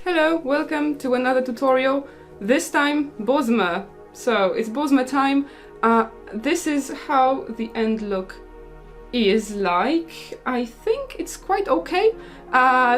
Hello, welcome to another tutorial. This time Bosmer. So it's Bosmer time. This is how the end look is like. I think it's quite okay.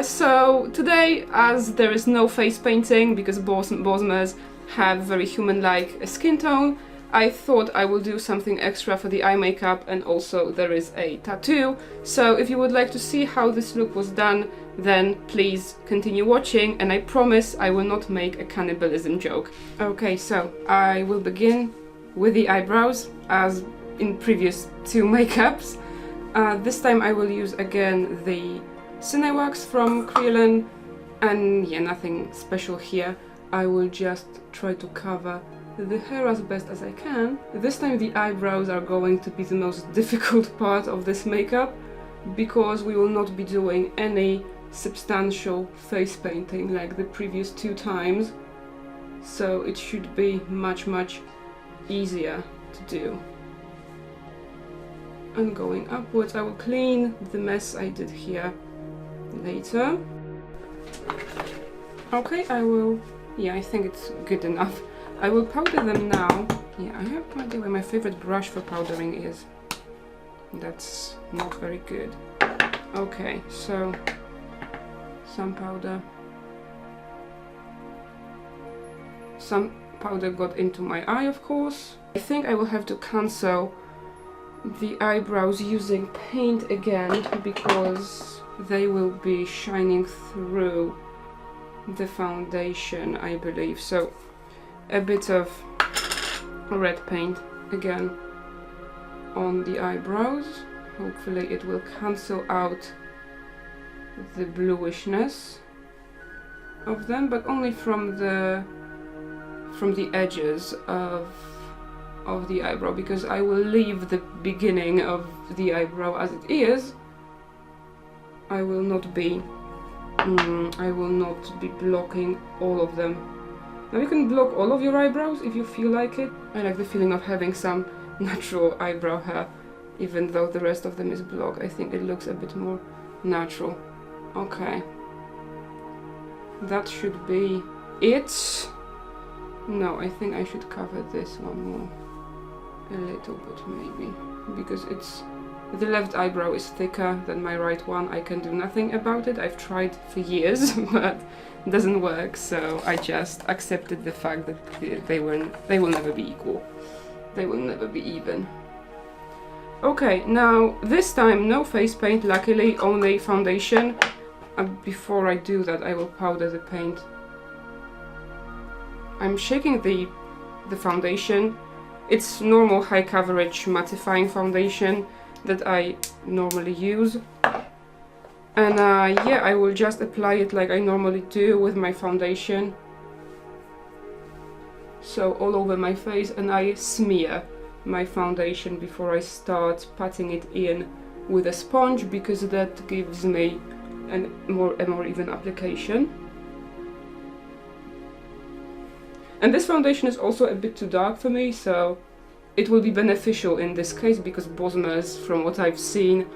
So today, as there is no face painting because Bosmers have very human-like skin tone, I thought I will do something extra for the eye makeup, and also there is a tattoo. So if you would like to see how this look was done, then please continue watching, and I promise I will not make a cannibalism joke. Okay, so I will begin with the eyebrows as in previous two makeups. This time I will use again the Cine Wax from KRYOLAN, and yeah, nothing special here. I will just try to cover the hair as best as I can. This time the eyebrows are going to be the most difficult part of this makeup because we will not be doing any substantial face painting like the previous two times, so it should be much easier to do. And going upwards, I will clean the mess I did here later. Okay, I think it's good enough. I will powder them now. Yeah, I have no idea where my favorite brush for powdering is. That's not very good. Okay, so some powder. Some powder got into my eye, of course. I think I will have to cancel the eyebrows using paint again because they will be shining through the foundation, I believe. So a bit of red paint again on the eyebrows. Hopefully it will cancel out the bluishness of them, but only from the edges of the eyebrow, because I will leave the beginning of the eyebrow as it is. I will not be blocking all of them. Now you can block all of your eyebrows if you feel like it. I like the feeling of having some natural eyebrow hair, even though the rest of them is blocked. I think it looks a bit more natural. Okay, that should be it. No, I think I should cover this one more. A little bit maybe, because the left eyebrow is thicker than my right one. I can do nothing about it. I've tried for years, but it doesn't work, so I just accepted the fact that they will never be equal. They will never be even. Okay, now this time no face paint, luckily, only foundation. Before I do that, I will powder the paint. I'm shaking the foundation. It's normal high coverage mattifying foundation that I normally use. And yeah, I will just apply it like I normally do with my foundation. So all over my face, and I smear my foundation before I start patting it in with a sponge, because that gives me a more even application. And this foundation is also a bit too dark for me, so it will be beneficial in this case, because Bosmers, from what I've seen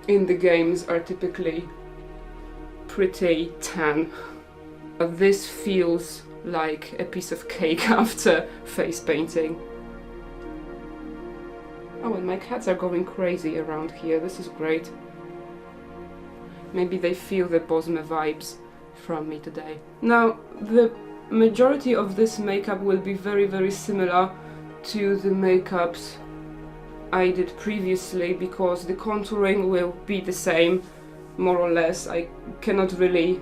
in the games, are typically pretty tan. This feels like a piece of cake after face painting. Oh, and my cats are going crazy around here. This is great. Maybe they feel the Bosmer vibes from me today. Now, the majority of this makeup will be very similar to the makeups I did previously, because the contouring will be the same, more or less. I cannot really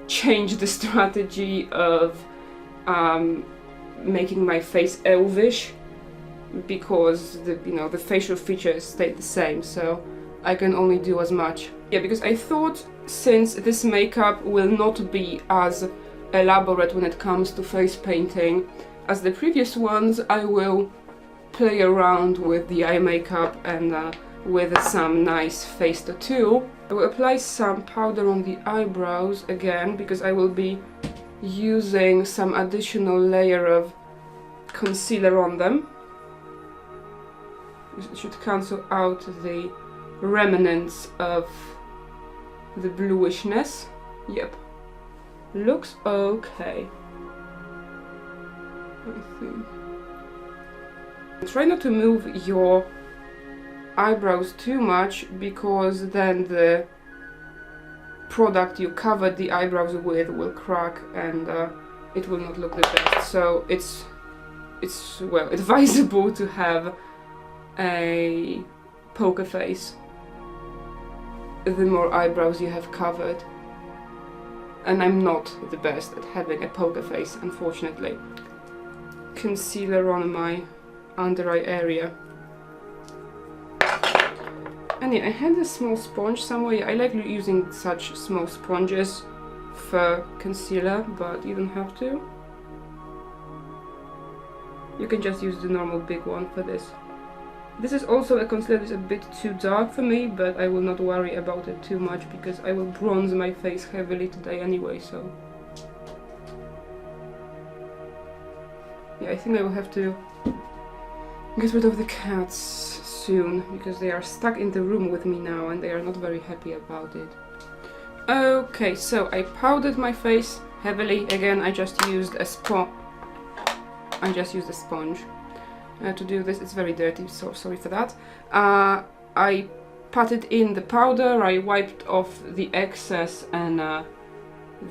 change the strategy of making my face elvish, because the facial features stayed the same, so I can only do as much. Yeah, because I thought, since this makeup will not be as elaborate when it comes to face painting as the previous ones, I will play around with the eye makeup and with some nice face tattoo. I will apply some powder on the eyebrows again, because I will be using some additional layer of concealer on them. It should cancel out the remnants of the bluishness. Yep. looks okay, I think. Try not to move your eyebrows too much, because then the product you covered the eyebrows with will crack and it will not look the best. So it's well advisable to have a poker face the more eyebrows you have covered, and I'm not the best at having a poker face, unfortunately. Concealer on my under eye area. And yeah, I had a small sponge somewhere. I like using such small sponges for concealer, but you don't have to. You can just use the normal big one for this. This is also a concealer that's a bit too dark for me, but I will not worry about it too much because I will bronze my face heavily today anyway, so... yeah, I think I will have to get rid of the cats soon, because they are stuck in the room with me now and they are not very happy about it. Okay, so I powdered my face heavily. Again, I just used a sponge. To do this. It's very dirty, so sorry for that. I patted in the powder, I wiped off the excess, and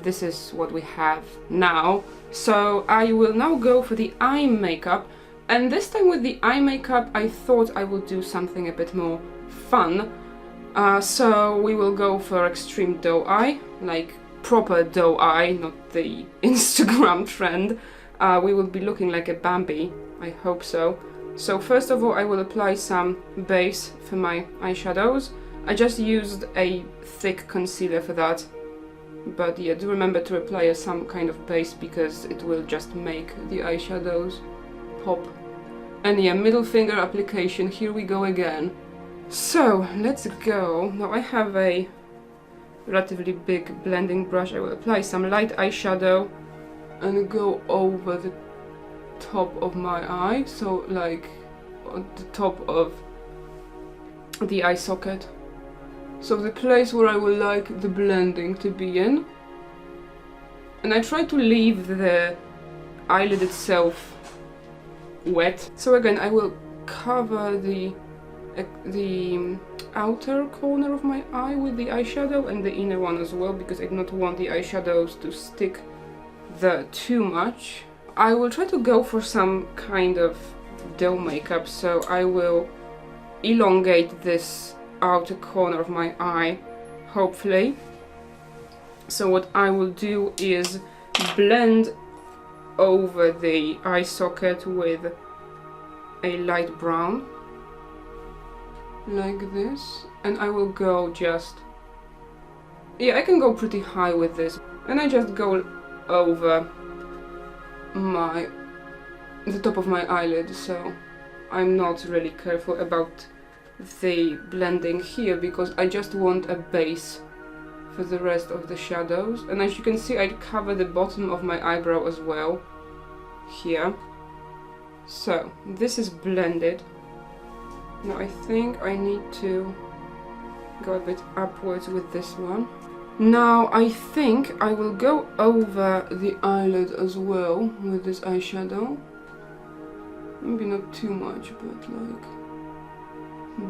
this is what we have now. So I will now go for the eye makeup, and this time with the eye makeup I thought I would do something a bit more fun. So we will go for extreme doe eye, like proper doe eye, not the Instagram trend. We will be looking like a Bambi, I hope so. So first of all I will apply some base for my eyeshadows. I just used a thick concealer for that. But yeah, do remember to apply some kind of base because it will just make the eyeshadows pop. And yeah, middle finger application, here we go again. So, let's go. Now I have a relatively big blending brush. I will apply some light eyeshadow and go over the top of my eye, so like on the top of the eye socket. So the place where I would like the blending to be in. And I try to leave the eyelid itself wet. So again, I will cover the outer corner of my eye with the eyeshadow and the inner one as well, because I do not want the eyeshadows to stick there too much. I will try to go for some kind of doe makeup, so I will elongate this outer corner of my eye, hopefully. So what I will do is blend over the eye socket with a light brown, like this, and I will go just... yeah, I can go pretty high with this, and I just go over the top of my eyelid, so I'm not really careful about the blending here because I just want a base for the rest of the shadows. And as you can see, I cover the bottom of my eyebrow as well here. So this is blended. Now I think I need to go a bit upwards with this one. Now I think I will go over the eyelid as well with this eyeshadow. Maybe not too much, but like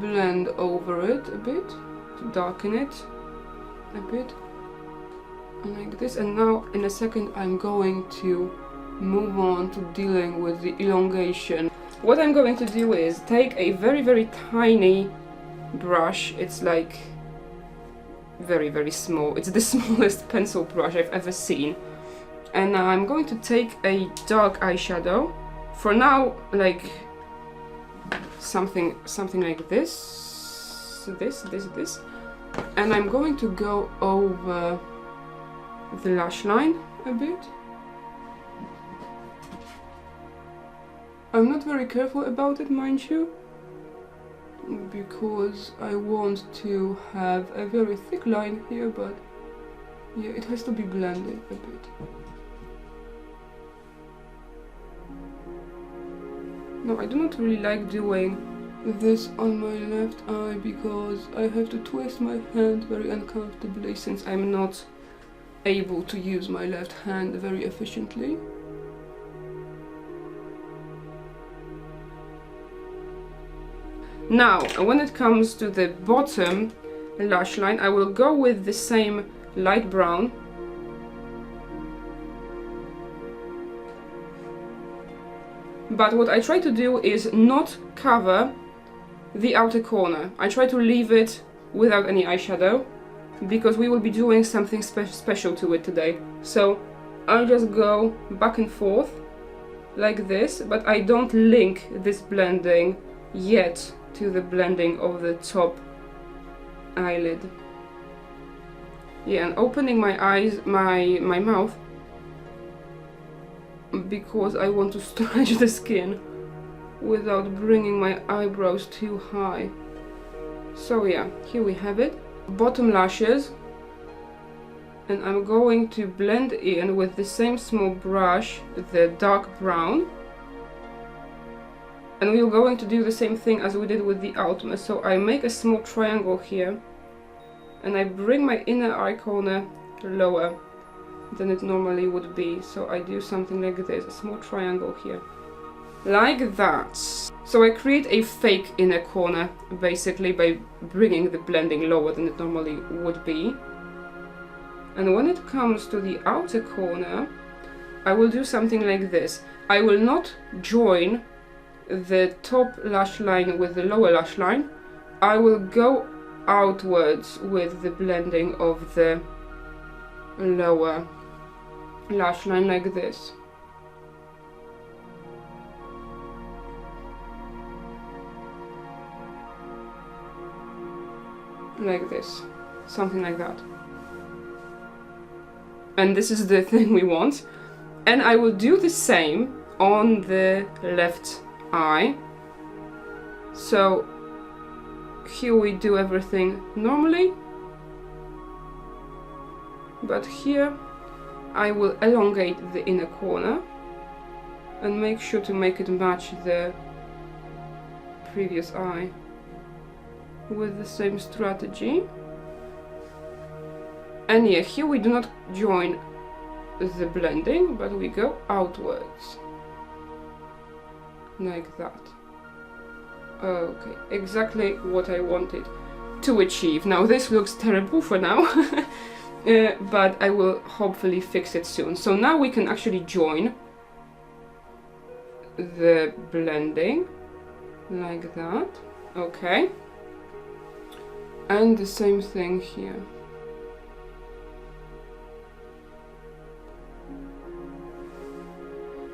blend over it a bit to darken it a bit, like this. And now in a second I'm going to move on to dealing with the elongation. What I'm going to do is take a very tiny brush. It's like very small. It's the smallest pencil brush I've ever seen. And now I'm going to take a dark eyeshadow. For now, like something like this. This. And I'm going to go over the lash line a bit. I'm not very careful about it, mind you, because I want to have a very thick line here, but yeah, it has to be blended a bit. No, I do not really like doing this on my left eye because I have to twist my hand very uncomfortably since I'm not able to use my left hand very efficiently. Now, when it comes to the bottom lash line, I will go with the same light brown. But what I try to do is not cover the outer corner. I try to leave it without any eyeshadow, because we will be doing something special to it today. So I just go back and forth like this, but I don't link this blending yet to the blending of the top eyelid. Yeah, and opening my eyes, my mouth, because I want to stretch the skin without bringing my eyebrows too high. So yeah, here we have it. Bottom lashes, and I'm going to blend in with the same small brush the dark brown, and we're going to do the same thing as we did with the Ultimate. So I make a small triangle here, and I bring my inner eye corner lower than it normally would be. So I do something like this, a small triangle here, like that. So I create a fake inner corner, basically, by bringing the blending lower than it normally would be. And when it comes to the outer corner, I will do something like this. I will not join the top lash line with the lower lash line. I will go outwards with the blending of the lower lash line like this. Like this, something like that. And this is the thing we want. And I will do the same on the left eye. So here we do everything normally, but here I will elongate the inner corner and make sure to make it match the previous eye with the same strategy. And yeah, here we do not join the blending, but we go outwards like that. Okay, exactly what I wanted to achieve. Now this looks terrible for now, but I will hopefully fix it soon. So now we can actually join the blending like that. Okay. And the same thing here.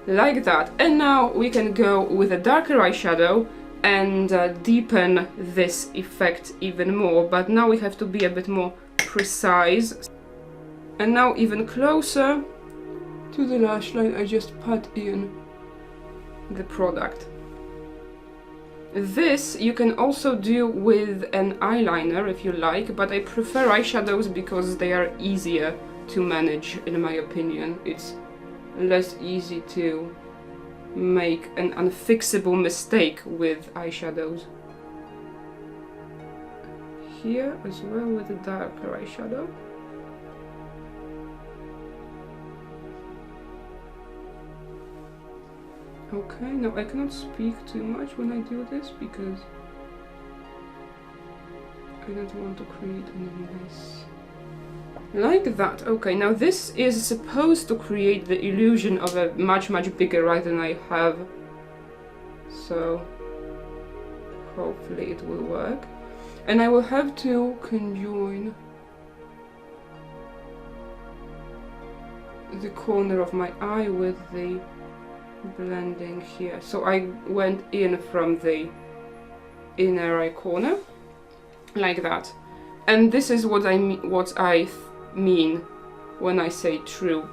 Like that. And now we can go with a darker eyeshadow and deepen this effect even more. But now we have to be a bit more precise. And now even closer to the lash line, I just pat in the product. This you can also do with an eyeliner if you like, but I prefer eyeshadows because they are easier to manage, in my opinion. It's less easy to make an unfixable mistake with eyeshadows. Here as well with a darker eyeshadow. Okay, now I cannot speak too much when I do this because I don't want to create any mess. Like that. Okay, now this is supposed to create the illusion of a much bigger eye than I have. So hopefully it will work. And I will have to conjoin the corner of my eye with the blending here. So I went in from the inner eye corner like that. And this is what I mean when I say true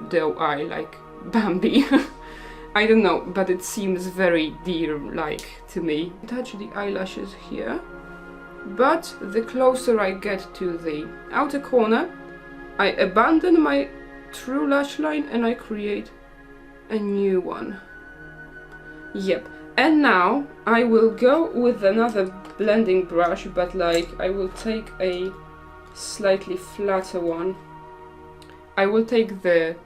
doe eye, like Bambi. I don't know, but it seems very deer-like to me. Touch the eyelashes here, but the closer I get to the outer corner, I abandon my true lash line and I create a new one. Yep. And now I will go with another blending brush, but like I will take a slightly flatter one I will take the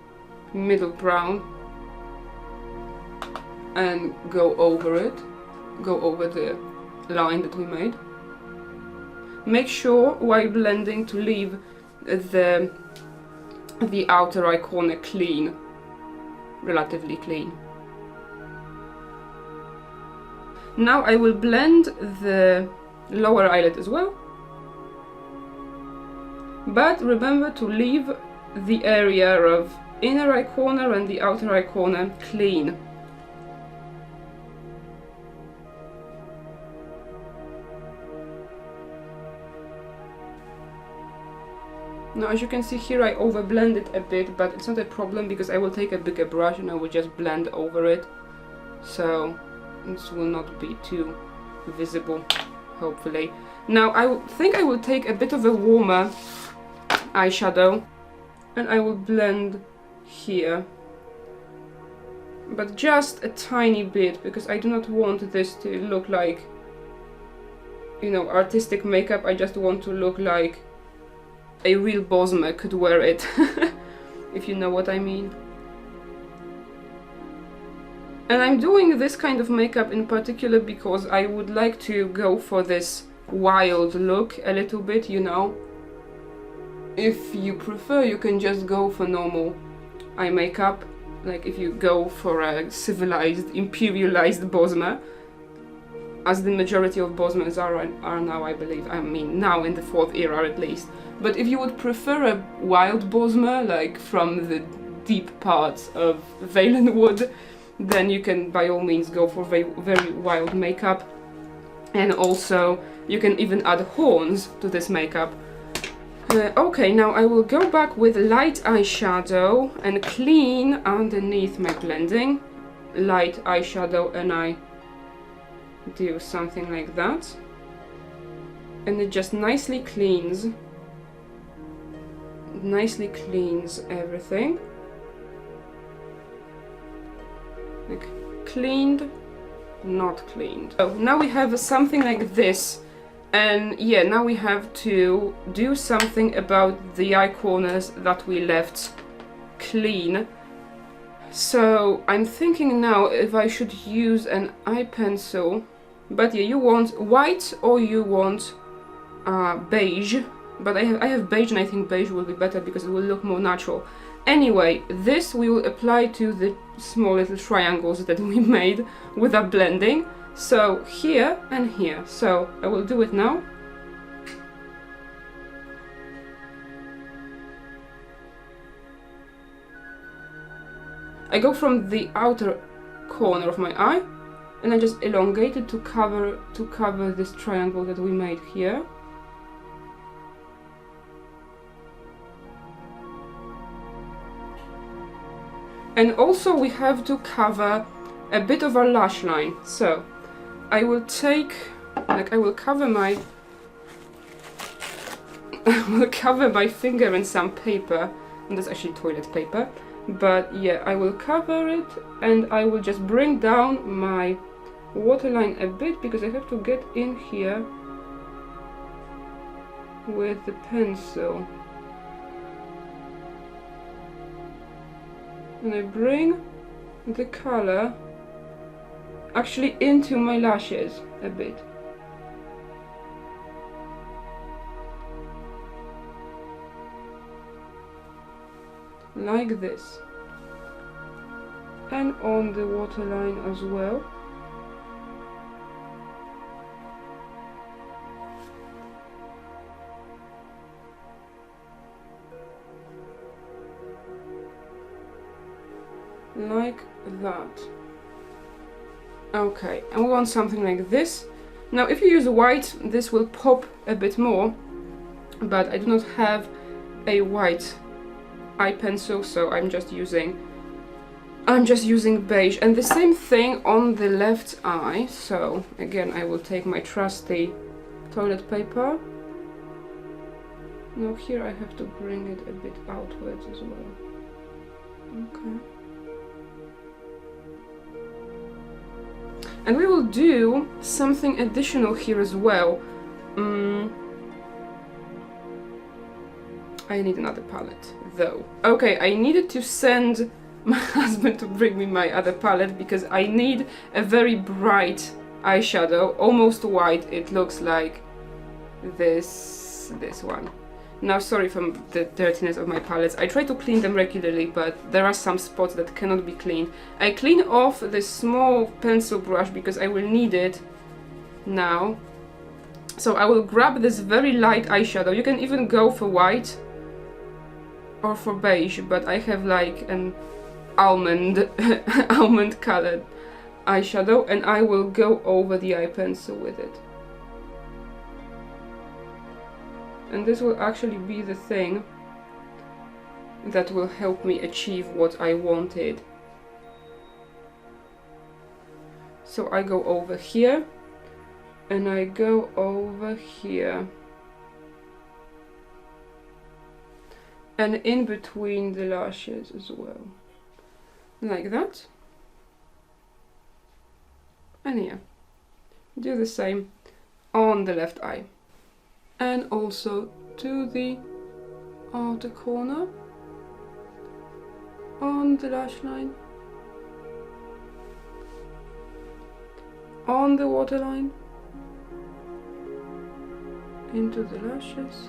middle brown and go over it, go over the line that we made. Make sure while blending to leave the outer eye corner clean, relatively clean. Now I will blend the lower eyelid as well, but remember to leave the area of inner eye corner and the outer eye corner clean. Now, as you can see here, I overblended a bit, but it's not a problem because I will take a bigger brush and I will just blend over it, so this will not be too visible, hopefully. Now, I think I will take a bit of a warmer eyeshadow and I will blend here, but just a tiny bit, because I do not want this to look like, you know, artistic makeup. I just want to look like a real Bosmer could wear it, if you know what I mean. And I'm doing this kind of makeup in particular because I would like to go for this wild look a little bit, you know. If you prefer, you can just go for normal eye makeup, like if you go for a civilized, imperialized Bosmer, as the majority of Bosmers are now, I believe. I mean, now in the 4th era at least. But if you would prefer a wild Bosmer, like from the deep parts of Valenwood, then you can by all means go for very wild makeup. And also, you can even add horns to this makeup. Okay, now I will go back with light eyeshadow and clean underneath my blending. Light eyeshadow, and I do something like that, and it just nicely cleans everything, like cleaned, not cleaned. So now we have something like this, and yeah, now we have to do something about the eye corners that we left clean. So I'm thinking now if I should use an eye pencil, but yeah, you want white or you want beige, but I have beige and I think beige will be better because it will look more natural. Anyway, this we will apply to the small little triangles that we made with our blending. So here and here. So I will do it now. I go from the outer corner of my eye and I just elongate it to cover this triangle that we made here. And also we have to cover a bit of our lash line. So I will take, like, I will cover my finger in some paper, and that's actually toilet paper. But yeah, I will cover it and I will just bring down my waterline a bit because I have to get in here with the pencil. And I bring the color actually into my lashes a bit. Like this, and on the waterline as well. Like that. Okay, and we want something like this. Now if you use white, this will pop a bit more, but I do not have a white eye pencil, so I'm just using beige. And the same thing on the left eye. So again, I will take my trusty toilet paper. Now here I have to bring it a bit outwards as well. Okay. And we will do something additional here as well. I need another palette. though. Okay, I needed to send my husband to bring me my other palette because I need a very bright eyeshadow, almost white. It looks like this one. Now, sorry for the dirtiness of my palettes. I try to clean them regularly, but there are some spots that cannot be cleaned. I clean off this small pencil brush because I will need it now. So I will grab this very light eyeshadow. You can even go for white or for beige, but I have like an almond almond colored eyeshadow, and I will go over the eye pencil with it. And this will actually be the thing that will help me achieve what I wanted. So I go over here, and I go over here, and in between the lashes as well, like that. And yeah, do the same on the left eye, and also to the outer corner on the lash line, on the waterline, into the lashes,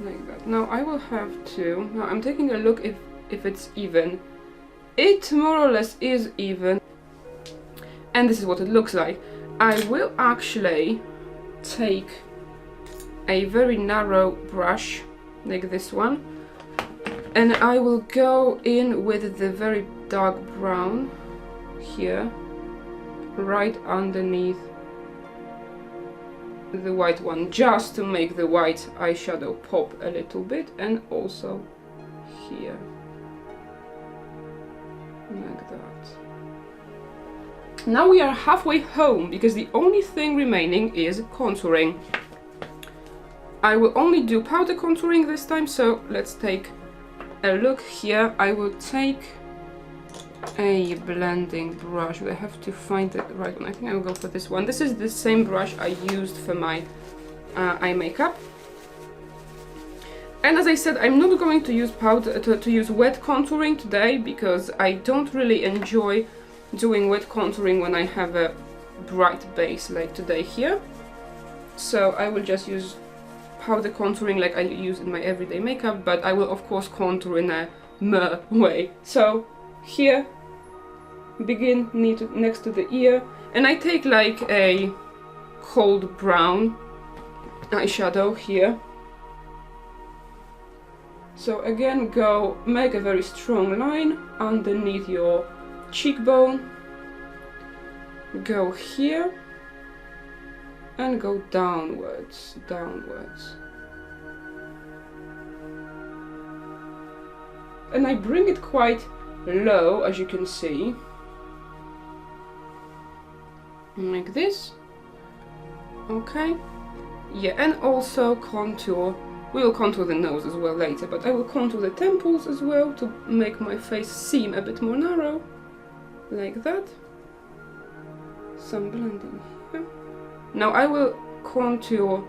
like that. Now I will have to, now I'm taking a look if it's even. It more or less is even, and this is what it looks like. I will actually take a very narrow brush like this one, and I will go in with the very dark brown here, right underneath the white one, just to make the white eyeshadow pop a little bit, and also here, like that. Now we are halfway home because the only thing remaining is contouring. I will only do powder contouring this time, so let's take a look here. I will take a blending brush, but I have to find the right one. I think I will go for this one. This is the same brush I used for my eye makeup. And as I said, I'm not going to use powder to use wet contouring today because I don't really enjoy doing wet contouring when I have a bright base like today here. So I will just use powder contouring like I use in my everyday makeup, but I will of course contour in a meh way. So here, begin next to the ear, and I take like a cold brown eyeshadow here. So again, go make a very strong line underneath your cheekbone, go here, and go downwards. And I bring it quite low, as you can see, like this. Okay, yeah, and also contour. We will contour the nose as well later, but I will contour the temples as well to make my face seem a bit more narrow, like that. Some blending here. Now I will contour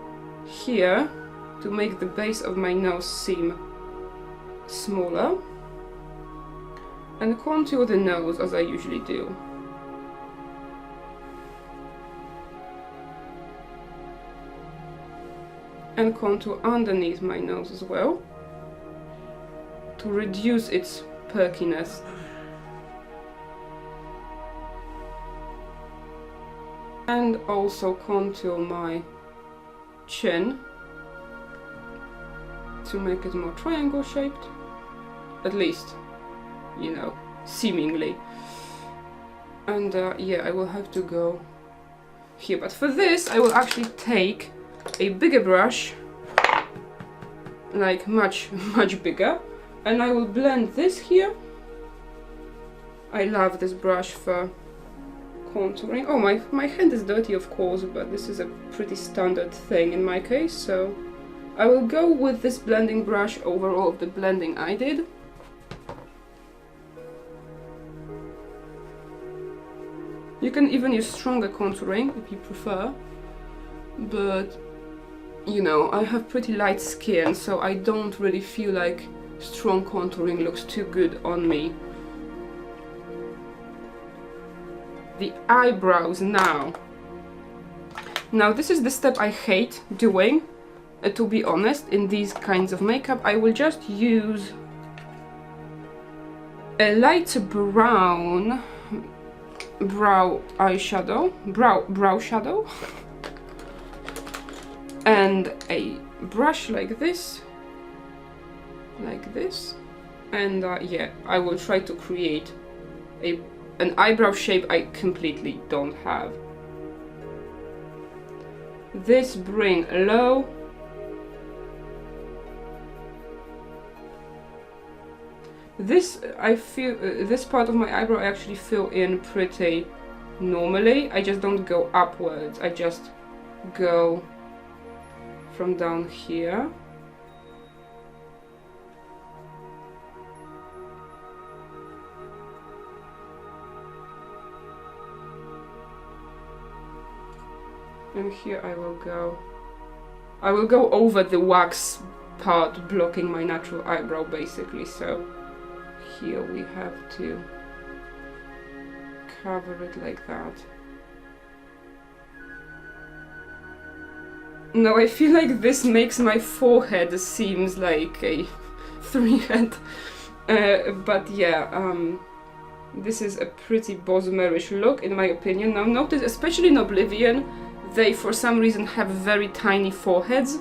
here to make the base of my nose seem smaller, and contour the nose as I usually do. And contour underneath my nose as well to reduce its perkiness. And also contour my chin to make it more triangle shaped, at least, you know, seemingly. And yeah, I will have to go here, but for this I will actually take a bigger brush, like much bigger, and I will blend this here. I love this brush for contouring. Oh, my hand is dirty, of course, but this is a pretty standard thing in my case, so I will go with this blending brush over all of the blending I did. You can even use stronger contouring if you prefer, but you know, I have pretty light skin, so I don't really feel like strong contouring looks too good on me. The eyebrows now. Now this is the step I hate doing, to be honest, in these kinds of makeup. I will just use a light brown brow shadow and a brush like this, and yeah, I will try to create an eyebrow shape I completely don't have. This bring low. This, I feel, this part of my eyebrow I actually fill in pretty normally. I just don't go upwards, I just go from down here. And here I will go over the wax part blocking my natural eyebrow basically, so here we have to cover it like that. Now I feel like this makes my forehead seems like a 3-head, but yeah, this is a pretty Bosmerish look in my opinion. Now notice, especially in Oblivion, they for some reason have very tiny foreheads.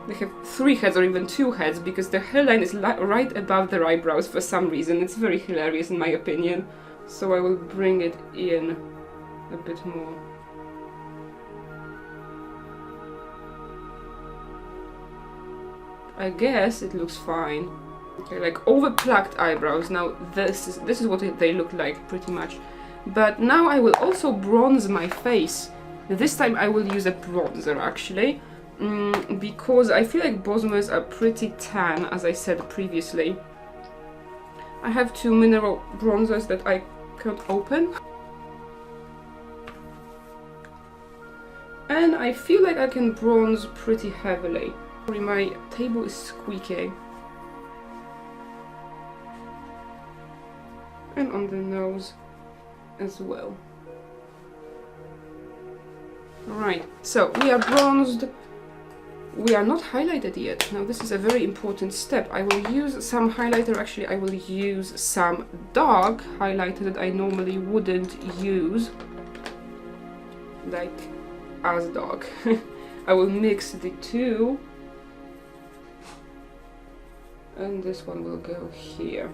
They have 3 heads or even 2 heads because their hairline is right above their eyebrows for some reason. It's very hilarious in my opinion. So I will bring it in a bit more. I guess it looks fine. Okay, like over-plucked eyebrows. Now this is what they look like pretty much. But now I will also bronze my face. This time I will use a bronzer actually, because I feel like Bosmers are pretty tan, as I said previously. I have 2 mineral bronzers that I can't open. And I feel like I can bronze pretty heavily. Sorry, my table is squeaking. And on the nose as well. Alright, so we are bronzed. We are not highlighted yet. Now this is a very important step. I will use some highlighter, actually I will use some dark highlighter that I normally wouldn't use. Like, as dark. I will mix the two. And this one will go here.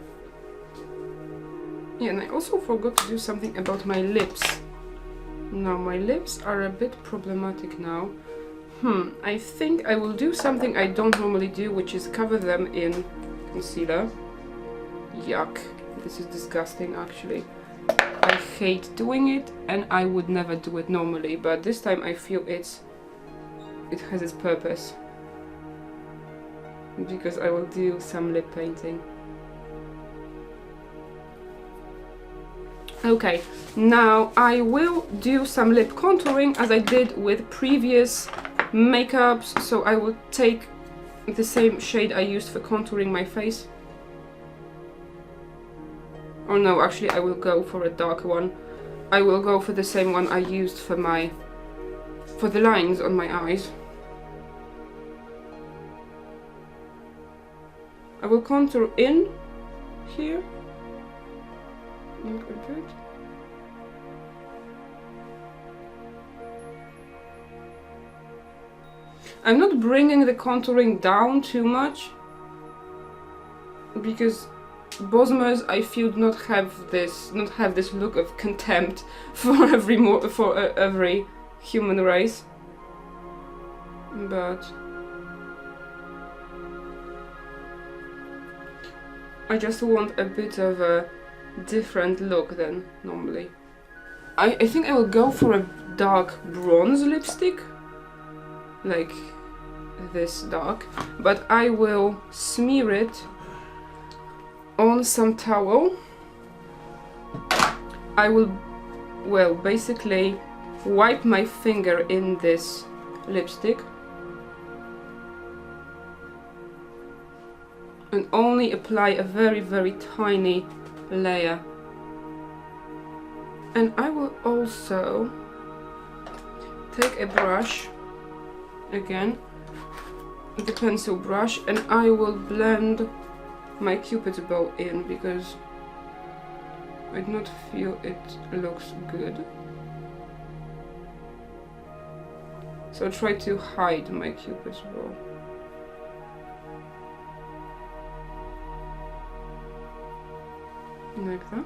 Yeah, and I also forgot to do something about my lips. Now my lips are a bit problematic now. I think I will do something I don't normally do, which is cover them in concealer. Yuck. This is disgusting actually. I hate doing it and I would never do it normally, but this time I feel it has its purpose. Because I will do some lip painting. Okay, now I will do some lip contouring as I did with previous makeups, so I will take the same shade I used for contouring my face. Oh no, actually I will go for a darker one. I will go for the same one I used for the lines on my eyes. I will contour in here. Look a bit. I'm not bringing the contouring down too much because Bosmers, I feel, not have this look of contempt for every human race. But I just want a bit of a different look than normally. I think I will go for a dark bronze lipstick, like this dark, but I will smear it on some towel. I will, well, basically wipe my finger in this lipstick and only apply a very, very tiny layer. And I will also take a brush, again, the pencil brush, and I will blend my Cupid's bow in because I do not feel it looks good. So I try to hide my Cupid's bow. Like that.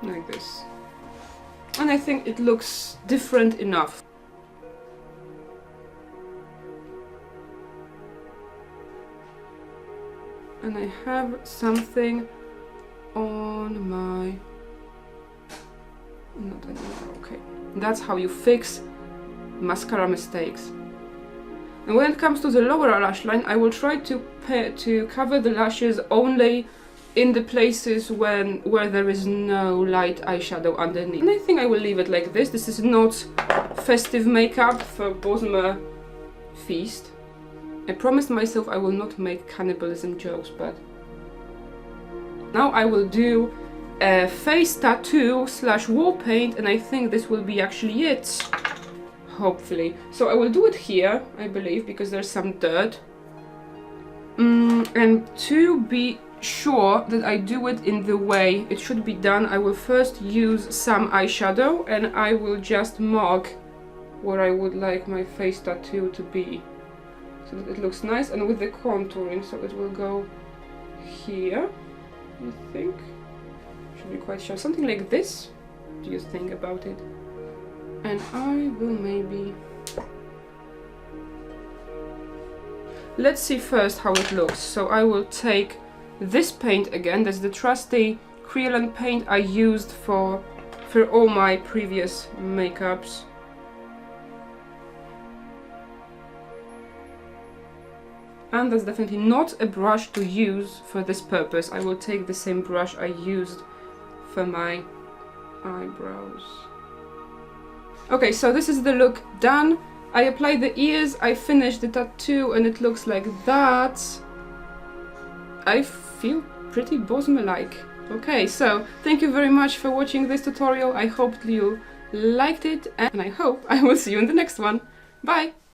Like this. And I think it looks different enough. And I have something on my... Not anymore, okay. That's how you fix mascara mistakes. And when it comes to the lower lash line, I will try to cover the lashes only in the places where there is no light eyeshadow underneath. And I think I will leave it like this. This is not festive makeup for Bosmer feast. I promised myself I will not make cannibalism jokes, but now I will do a face tattoo / wall paint, and I think this will be actually it, hopefully. So I will do it here, I believe, because there's some dirt. And to be sure that I do it in the way it should be done, I will first use some eyeshadow and I will just mark where I would like my face tattoo to be, so that it looks nice, and with the contouring, so it will go here, I think. Should be quite sure. Something like this. What do you think about it? And I will maybe... Let's see first how it looks. So I will take this paint again. That's the trusty KRYOLAN paint I used for all my previous makeups. And that's definitely not a brush to use for this purpose. I will take the same brush I used for my eyebrows. Okay, so this is the look done. I applied the ears, I finished the tattoo, and it looks like that. I feel pretty Bosmer-like. Okay, so thank you very much for watching this tutorial. I hope you liked it, and I hope I will see you in the next one. Bye!